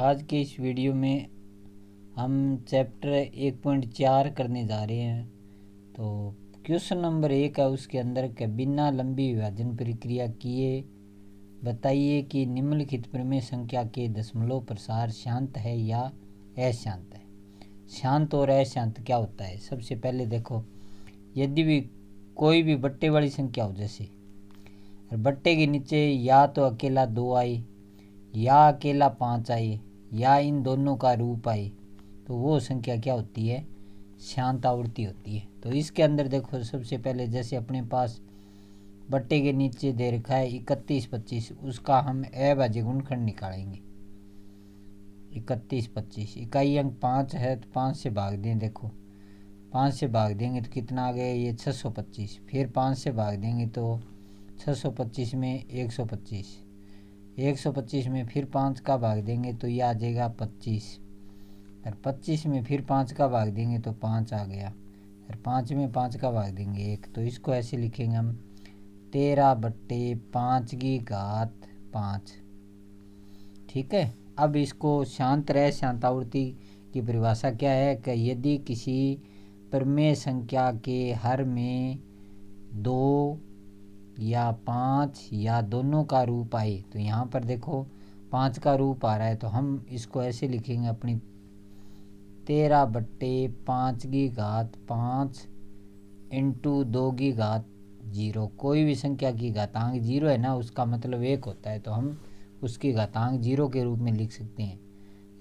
आज के इस वीडियो में हम चैप्टर 1.4 करने जा रहे हैं। तो क्वेश्चन नंबर 1 है, उसके अंदर के बिना लंबी विभाजन प्रक्रिया किए बताइए कि निम्नलिखित प्रमेय संख्या के दशमलव प्रसार शांत है या अशांत है। शांत और अशांत क्या होता है? सबसे पहले देखो, यदि भी कोई भी बट्टे वाली संख्या हो, जैसे बट्टे के नीचे या तो अकेला 2 आए या अकेला 5 आए या इन दोनों का रूप आए, तो वो संख्या क्या होती है? शांत आवृत्ति होती है। तो इसके अंदर देखो, सबसे पहले जैसे अपने पास बट्टे के नीचे दे रखा है 31 25, उसका हम अभाज्य गुणनखंड निकालेंगे। 31 25 इकाई अंक 5 है, तो 5 से भाग दें। देखो 5 से भाग देंगे तो कितना आ गया? ये 625। फिर 5 से भाग देंगे तो 625 में 125, 125 में फिर 5 का भाग देंगे तो ये आ जाएगा 25, और 25 में फिर 5 का भाग देंगे तो 5 आ गया, और 5 में 5 का भाग देंगे 1। तो इसको ऐसे लिखेंगे हम 13/5 ठीक है। अब इसको शांत रह शांत आवृत्ति की परिभाषा क्या है कि यदि किसी प्रमेय संख्या के हर में 2 या 5 या दोनों का रूप आए, तो यहाँ पर देखो 5 का रूप आ रहा है, तो हम इसको ऐसे लिखेंगे अपनी 13/5 इंटू 2 की घात 0। कोई भी संख्या की घातांक 0 है ना, उसका मतलब 1 होता है, तो हम उसकी घातांक 0 के रूप में लिख सकते हैं।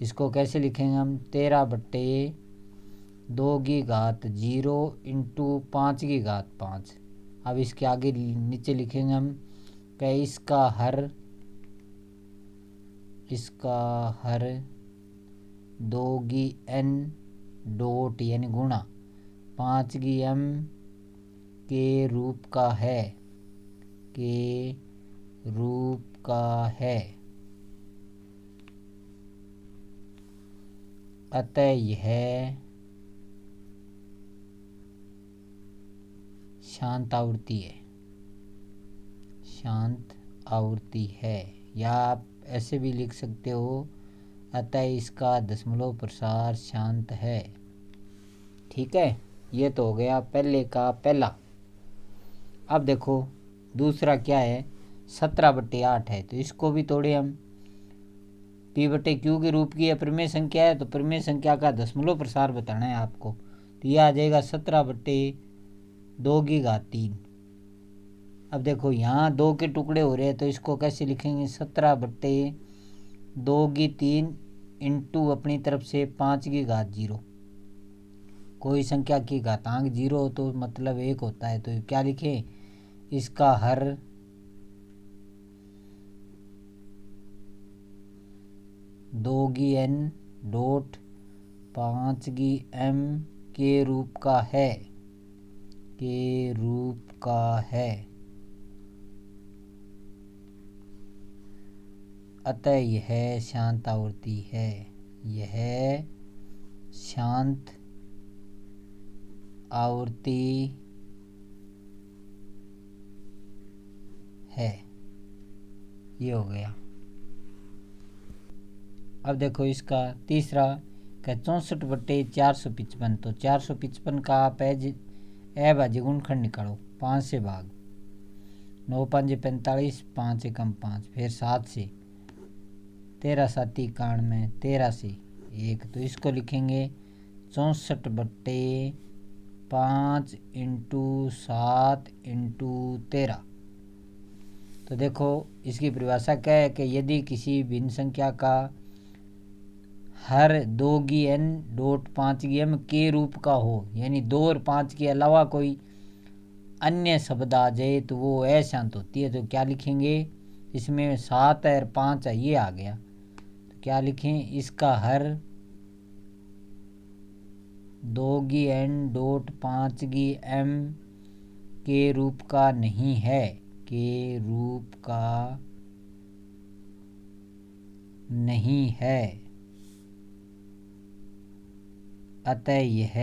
इसको कैसे लिखेंगे हम? 13/2 की घात 0 इंटू 5 की घात 5। अब इसके आगे नीचे लिखेंगे हम कि इसका हर 2n डॉट यानी गुणा 5m के रूप का है, अतः यह शांत आवृत्ति है। या आप ऐसे भी लिख सकते हो, अतः इसका दशमलव प्रसार शांत है। ठीक है, ये तो हो गया पहले का पहला। अब देखो दूसरा क्या है? 17/8 है, तो इसको भी तोड़े हम। P/Q के रूप की प्रमेय संख्या है, तो प्रमेय संख्या का दशमलव प्रसार बताना है आपको। तो यह आ जाएगा 17/2 की घात 3। अब देखो यहाँ 2 के टुकड़े हो रहे हैं, तो इसको कैसे लिखेंगे? 17/2 की 3 इंटू अपनी तरफ से 5 की घात 0। कोई संख्या की घातांक 0 हो तो मतलब 1 होता है, तो क्या लिखें? इसका हर 2n डॉट 5m के रूप का है, अतः यह शांत आवृत्ति है। यह शांत आवृत्ति है। ये हो गया। अब देखो इसका तीसरा का 64/455। तो 455 का आप अभाज्य गुणनखंड निकालो। 5 से भाग, 9 5 45, 5 एकम 5, फिर 7 से, 13 7 91, 13 से 1। तो इसको लिखेंगे 64/5 इंटू 7 इंटू 13। तो देखो इसकी परिभाषा क्या है कि यदि किसी भिन्न संख्या का हर 2n डॉट 5m के रूप का हो, यानी 2 और 5 के अलावा कोई अन्य शब्द आ जाए, तो वो अशांत होती है। तो क्या लिखेंगे? इसमें 7 और 5 है, ये आ गया, तो क्या लिखें? इसका हर 2n डॉट 5m के रूप का नहीं है, अतः यह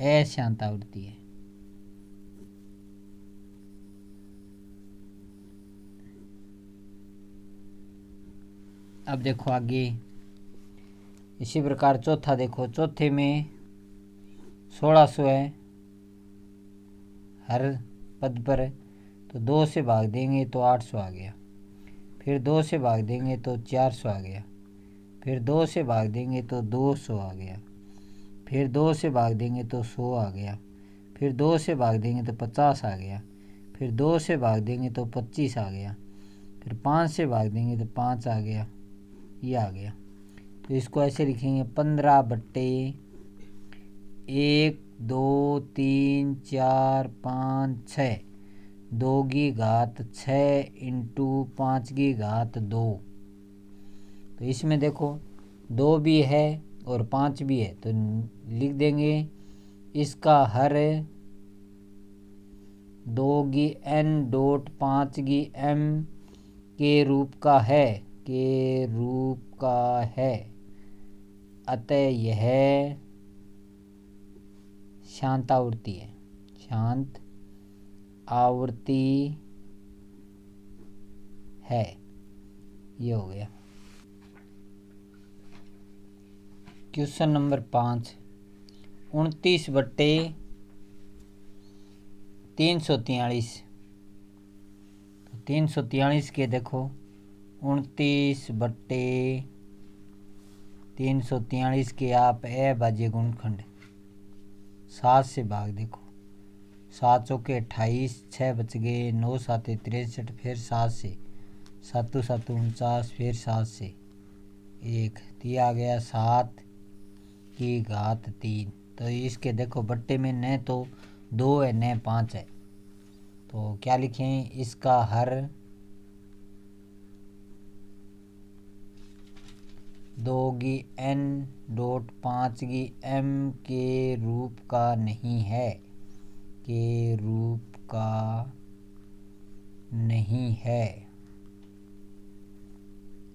अशांत आवृत्ति है। अब देखो आगे इसी प्रकार चौथा देखो, चौथे में 1600 है हर पद पर, तो 2 से भाग देंगे तो 800 आ गया। फिर 2 से भाग देंगे तो 400 आ गया। फिर 2 से भाग देंगे तो 200 आ गया। फिर 2 से भाग देंगे तो 100 आ गया। फिर 2 से भाग देंगे तो 50 आ गया। फिर 2 से भाग देंगे तो 25 आ गया। फिर 5 से भाग देंगे तो 5 आ गया, ये आ गया। तो इसको ऐसे लिखेंगे 15 बट्टे 1 2 3 4 5 6, 2 की घात 6 इंटू 5 की घात 2। तो इसमें देखो 2 भी है और 5 भी है, तो लिख देंगे इसका हर 2 की n डॉट 5 की m के रूप का है, के रूप का है। अतः यह शांत आवृत्ति है, शांत आवृत्ति है। ये हो गया। क्वेश्चन नंबर 5, 29 बट्टे 343। 343 के देखो 29 बट्टे 343 के आप अभाज्य गुणनखंड 7 से भाग देखो, 7 चौके 28, 6 बच गए, 9 साते 63, फिर 7 से 7 7 49, फिर 7 से 1, तो आ गया 7 की घात 3। तो इसके देखो बट्टे में न तो 2 है न 5 है, तो क्या लिखें, इसका हर 2 की n डॉट 5 की m के रूप का नहीं है, के रूप का नहीं है।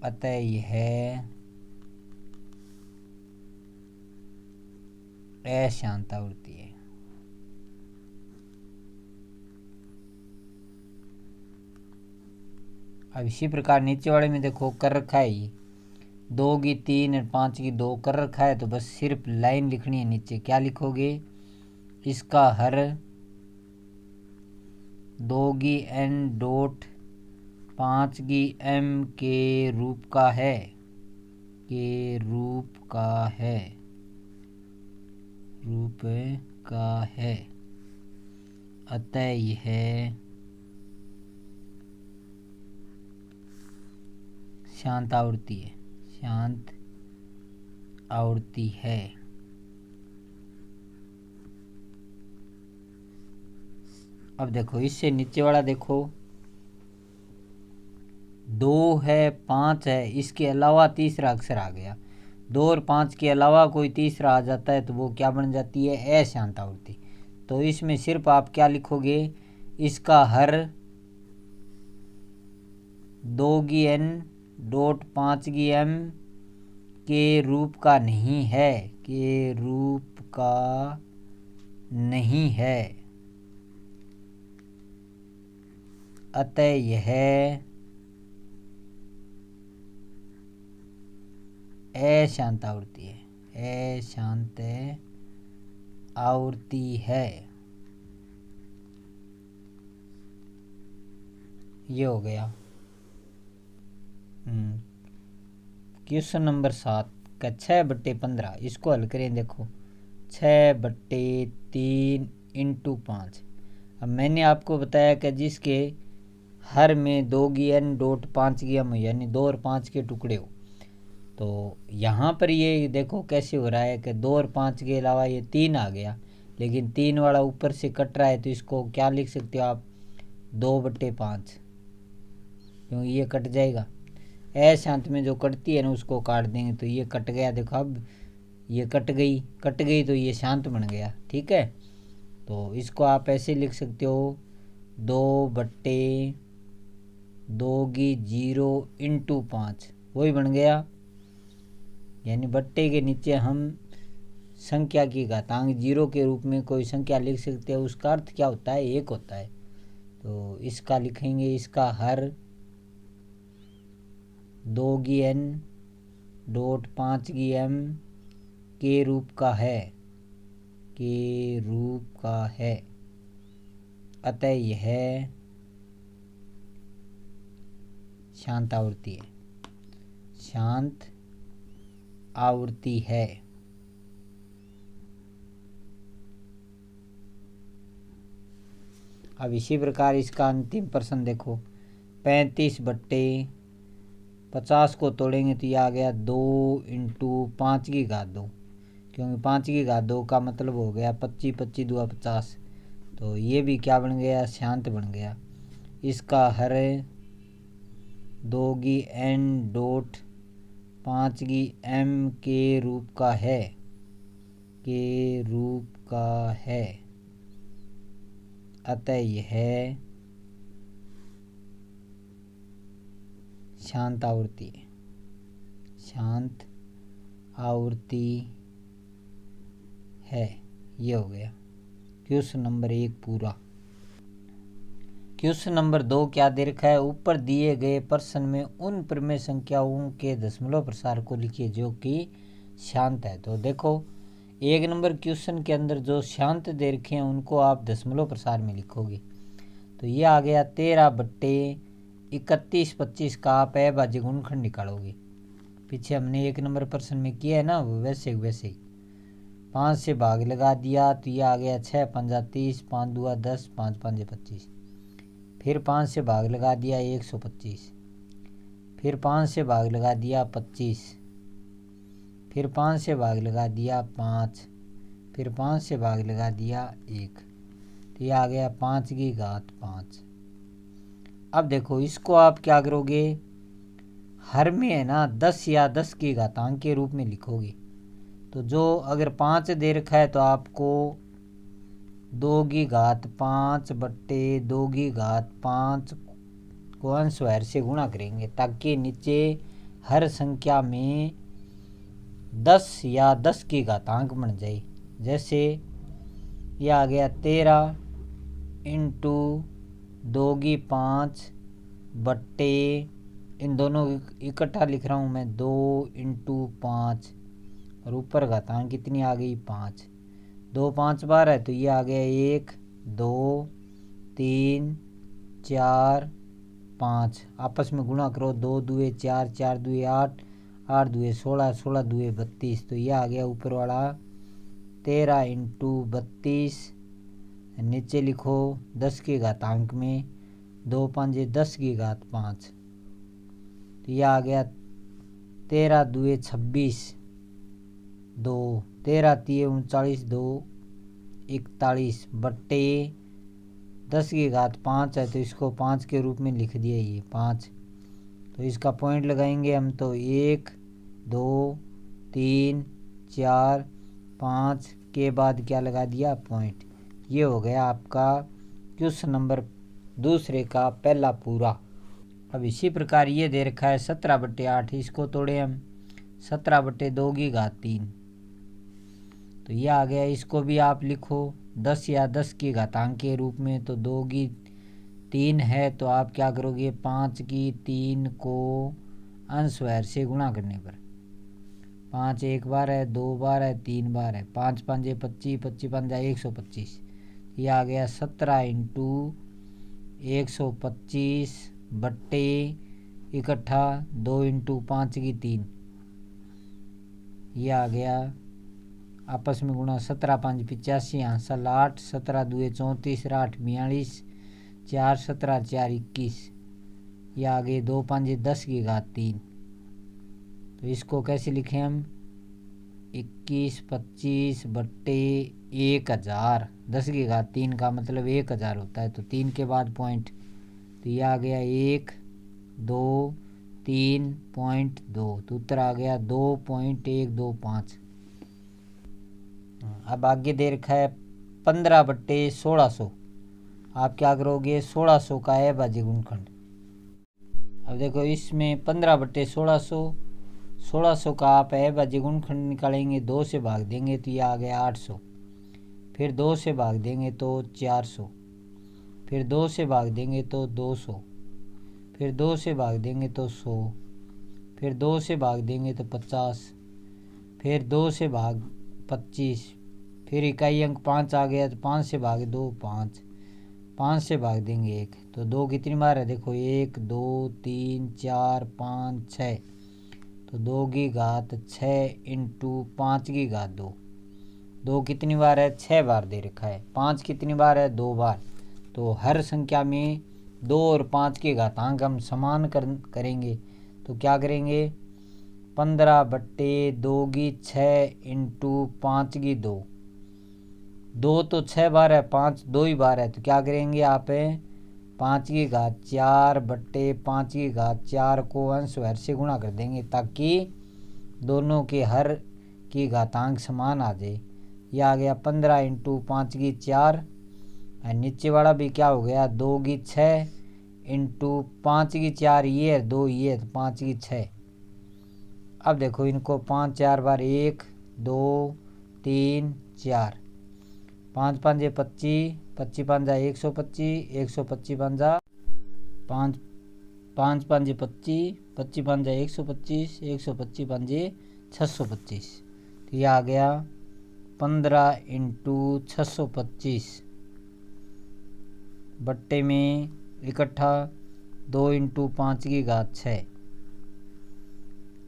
अतः यह अशांत आवृत्ति है। अब इसी प्रकार नीचे वाले में देखो कर रखा है, ये 2 की 3 और 5 की 2 कर रखा है, तो बस सिर्फ लाइन लिखनी है नीचे। क्या लिखोगे, इसका हर 2 की n डॉट 5 की m के रूप का है, के रूप का है, रूप का है। अतः यह शांत आवृत्ति है, शांत आवृत्ति है। अब देखो इससे नीचे वाला देखो 2 है 5 है, इसके अलावा तीसरा अक्षर आ गया। 2 और 5 के अलावा कोई तीसरा आ जाता है तो वो क्या बन जाती है, अशांत आवृत्ति। तो इसमें सिर्फ आप क्या लिखोगे, इसका हर 2 की n डॉट 5 की m के रूप का नहीं है, के रूप का नहीं है। अतः यह अशांत आवृत्ति है, अशांत आवृत्ति है। ये हो गया। क्वेश्चन नंबर 7 का 6 बट्टे 15, इसको हल करें। देखो 6 बट्टे 3 इंटू 5। अब मैंने आपको बताया कि जिसके हर में 2 की n डॉट 5 की m यानी 2 और 5 के टुकड़े हो, तो यहाँ पर ये देखो कैसे हो रहा है कि 2 और 5 के अलावा ये 3 आ गया, लेकिन 3 वाला ऊपर से कट रहा है, तो इसको क्या लिख सकते हो आप, 2 बट्टे 5, क्योंकि ये कट जाएगा। अशांत में जो कटती है ना उसको काट देंगे, तो ये कट गया। देखो अब ये कट गई तो ये शांत बन गया। ठीक है, तो इसको आप ऐसे लिख सकते हो 2 बट्टे 2 की 0 इंटू 5, वही बन गया। यानी बट्टे के नीचे हम संख्या की घातांक 0 के रूप में कोई संख्या लिख सकते हैं, उसका अर्थ क्या होता है, 1 होता है। तो इसका लिखेंगे, इसका हर 2 की n डॉट 5 की m के रूप का है, के रूप का है, अतः यह शांत आवृत्ति है, शांत आवृत्ति है। अब इसी प्रकार इसका अंतिम प्रश्न देखो, 35/50 को तोड़ेंगे तो यह आ गया 2 × 5 की घात 2, क्योंकि 5 की घात 2 का मतलब हो गया 25, 25 दूआ 50, तो ये भी क्या बन गया, शांत बन गया। इसका हर 2 की n डॉट 5 की m के रूप का है, के रूप का है, अतः यह शांत आवृत्ति है, शांत आवृत्ति है। ये हो गया क्वेश्चन नंबर 1 पूरा। क्वेश्चन नंबर 2 क्या दे रखा है, ऊपर दिए गए प्रश्न में उन प्रमेय संख्याओं के दशमलव प्रसार को लिखिए जो कि शांत है। तो देखो 1 नंबर क्वेश्चन के अंदर जो शांत दे रखे हैं उनको आप दशमलव प्रसार में लिखोगे। तो ये आ गया 13/31/25 का आप अभाज्य गुणनखंड निकालोगे। पीछे हमने 1 नंबर प्रश्न में किया है ना, वैसे वैसे 5 से भाग लगा दिया तो ये आ गया 6 पंजा 30, 5 दूआ 10, 5 पंजे 25। फिर 5 से भाग लगा दिया 125, फिर 5 से भाग लगा दिया 25, फिर 5 से भाग लगा दिया 5, फिर 5 से भाग लगा दिया 1, तो ये आ गया 5 की घात 5। अब देखो इसको आप क्या करोगे, हर में है ना 10 या 10 की घातांक के रूप में लिखोगे। तो जो अगर 5 दे रखा है तो आपको 2 की घात 5 बट्टे 2 की घात 5 को अंश वार से गुणा करेंगे, ताकि नीचे हर संख्या में 10 या 10 की घातांक बन जाए। जैसे ये आ गया 13 × 2 की 5 बट्टे, इन दोनों इकट्ठा लिख रहा हूँ मैं, 2 × 5 और ऊपर घातांक कितनी आ गई 5, 2 5 बार है तो ये आ गया 1 2 3 4 5, आपस में गुणा करो, 2 दूए 4, 4 दूए 8, 8 दूए 16, 16 दूए 32, तो ये आ गया ऊपर वाला 13 × 32। नीचे लिखो 10 की घातांक में 2 पंजे 10 की घात 5, तो यह आ गया 13 दूए 26, 2 13 तीय 39, 2 41 बट्टे 10 की घात 5 है तो इसको 5 के रूप में लिख दिया ये 5। तो इसका पॉइंट लगाएंगे हम, तो 1 2 3 4 5 के बाद क्या लगा दिया पॉइंट। ये हो गया आपका क्वेश्चन नंबर 2 का पहला पूरा। अब इसी प्रकार ये दे रखा है 17/8, इसको तोड़े हम 17/2 की घात 3, तो ये आ गया। इसको भी आप लिखो 10 या 10 की घातांक के रूप में, तो 2 की 3 है तो आप क्या करोगे 5 की 3 को अंश वार से गुणा करने पर, 5 एक बार है, 2 बार है, 3 बार है, 5 पंजे 25, 25 पंजा 125, ये आ गया 17 × 125 बट्टे इकट्ठा 2 × 5 की 3, ये आ गया आपस में गुणा 17 5 85, हासिल 8, 17 दूए 34, 8 42, 4 17 4 21, ये आ गए 2 5 10 की घात 3। तो इसको कैसे लिखें हम, 21 25 बट्टे 1000, 10 की घात 3 का मतलब 1000 होता है, तो 3 के बाद पॉइंट, तो ये आ गया 1 2 3.2, तो उत्तर आ गया 2.125। अब आगे दे रखा है 15/1600, आप क्या करोगे 1600 का अभाज्य गुणनखंड। अब देखो इसमें 15/1600, 1600 का आप अभाज्य गुणनखंड निकालेंगे, 2 से भाग देंगे तो ये आ गया 800, फिर 2 से भाग देंगे तो 400, फिर 2 से भाग देंगे तो 200, फिर 2 से भाग देंगे तो 100, फिर 2 से भाग देंगे तो 50, फिर 2 से भाग 25, फिर इकाई अंक 5 आ गया तो 5 से भाग 2 5, 5 से भाग देंगे 1, तो 2 कितनी बार है देखो 1 2 3 4 5 6, तो 2 की घात 6 इंटू 5 की घात 2, 2 कितनी बार है 6 बार दे रखा है, 5 कितनी बार है 2 बार। तो हर संख्या में 2 और 5 के घातांक हम समान करेंगे तो क्या करेंगे 15/2 की 6 इंटू 5 की 2, 2 तो 6 बार है, 5 2 ही बार है, तो क्या करेंगे आप 5 की घात 4/5 की घात 4 को अंश हर से गुणा कर देंगे ताकि दोनों के हर की घातांक समान आ जाए। यह आ गया 15 इंटू 5 की 4, और नीचे वाला भी क्या हो गया 2 की 6 इंटू 5 की 4, ये है 2 ये है तो 5 की 6। अब देखो इनको 5 4 बार 1 2 3 4, 5 5 25, 25 5 125, 125 5 5 5 5 25, 25 5 125, 125 5 625, तो यह आ गया 15 इंटू 625 बट्टे में इकट्ठा 2 इंटू 5 की घात 6,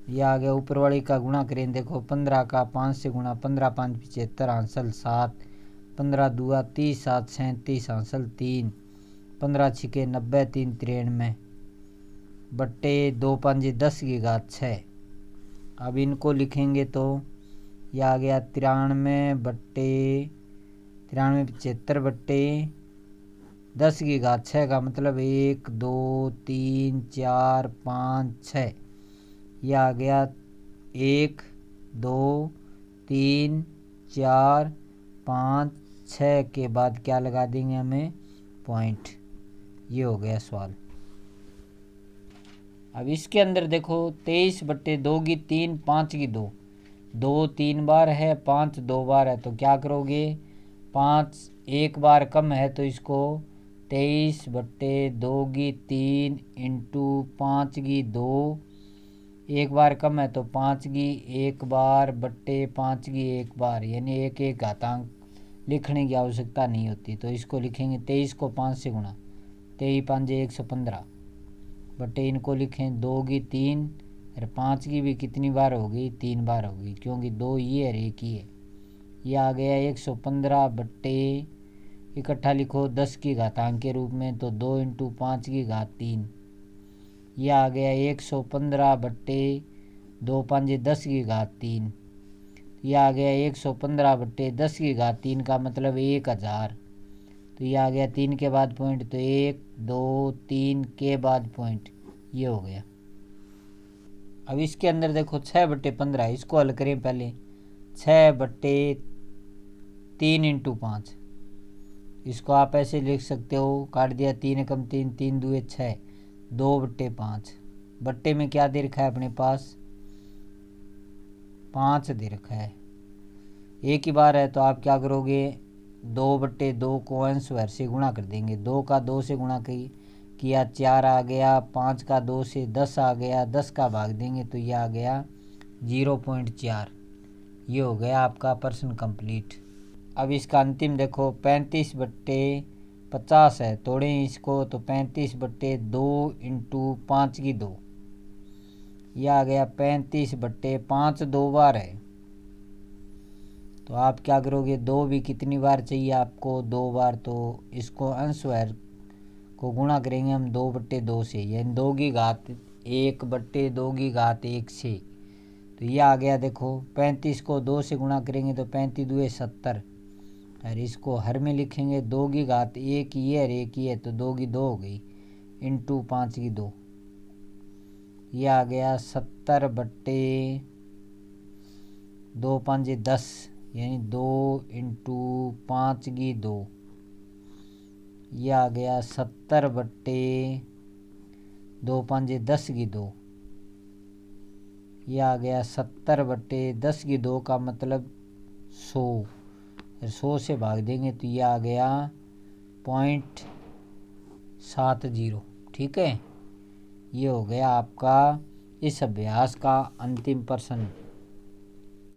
यह आ गया ऊपर वाली का गुणा करें देखो 15 का 5 से गुणा, 15 5 75 हासिल 7, 15 दूआ 30 7 37 हासिल 3, 15 छिके 90 3 93 बट्टे 2 5 10 की घात 6। अब इनको लिखेंगे तो यह आ गया 93 75 बट्टे 10 की घात 6 का मतलब 1 2 3 4 5 6, यह आ गया 1 2 3 4 5 6 के बाद क्या लगा देंगे हमें पॉइंट। ये हो गया सवाल। अब इसके अंदर देखो 23/2 की 3 5 की 2, 2 3 बार है 5 2 बार है, तो क्या करोगे 5 एक बार कम है तो इसको 23/2 की 3 इंटू 5 की 2, एक बार कम है तो 5 की एक बार बट्टे 5 की एक बार, यानी एक एक घातांक लिखने की आवश्यकता नहीं होती। तो इसको लिखेंगे 23 को 5 से गुणा, 23 5 115 बटे इनको लिखें 2 की 3 और 5 की भी कितनी बार होगी 3 बार होगी क्योंकि 2 ये और 1 ही है। यह आ गया 115 बट्टे इकट्ठा लिखो 10 की घातांक के रूप में, तो 2 इंटू 5 की घात 3, यह आ गया 115 बट्टे 2 5 10 की घात 3, यह आ गया 115 बट्टे 10 की घात 3 का मतलब 1000, तो ये आ गया 3 के बाद पॉइंट, तो 1 2 3 के बाद पॉइंट, ये हो गया। अब इसके अंदर देखो 6/15, इसको हल करें पहले 6/3 इंटू 5, इसको आप ऐसे लिख सकते हो, काट दिया 3 एकम 3 3 दूए 6, 2/5 बट्टे में क्या दे रखा है अपने पास 5 दे रखा है, एक ही बार है तो आप क्या करोगे 2/2 को अंश हर से गुणा कर देंगे, 2 का 2 से गुणा किया 4 आ गया, 5 का 2 से 10 आ गया, 10 का भाग देंगे तो यह आ गया 0.4। ये हो गया आपका प्रश्न कंप्लीट। अब इसका अंतिम देखो 35/50 है, तोड़ें इसको तो 35/2 इंटू 5 की 2, यह आ गया 35/5 2 बार है, तो आप क्या करोगे 2 भी कितनी बार चाहिए आपको 2 बार, तो इसको अंश हर को गुणा करेंगे हम 2/2 से, यानी 2 की घात 1/2 की घात 1 से, तो यह आ गया देखो 35 को 2 से गुणा करेंगे तो 35 दूए 70, और इसको हर में लिखेंगे 2 की घात 1 ये और 1 ये, तो 2 की 2 हो गई इंटू 5 की 2, यह आ गया 70/2 5 10, यानी 2 इंटू 5 की 2, यह आ गया 70/2 5 10 की 2, यह आ गया 70/10 की 2 का मतलब 100, 100 से भाग देंगे तो यह आ गया 0.70। ठीक है, ये हो गया आपका इस अभ्यास का अंतिम प्रश्न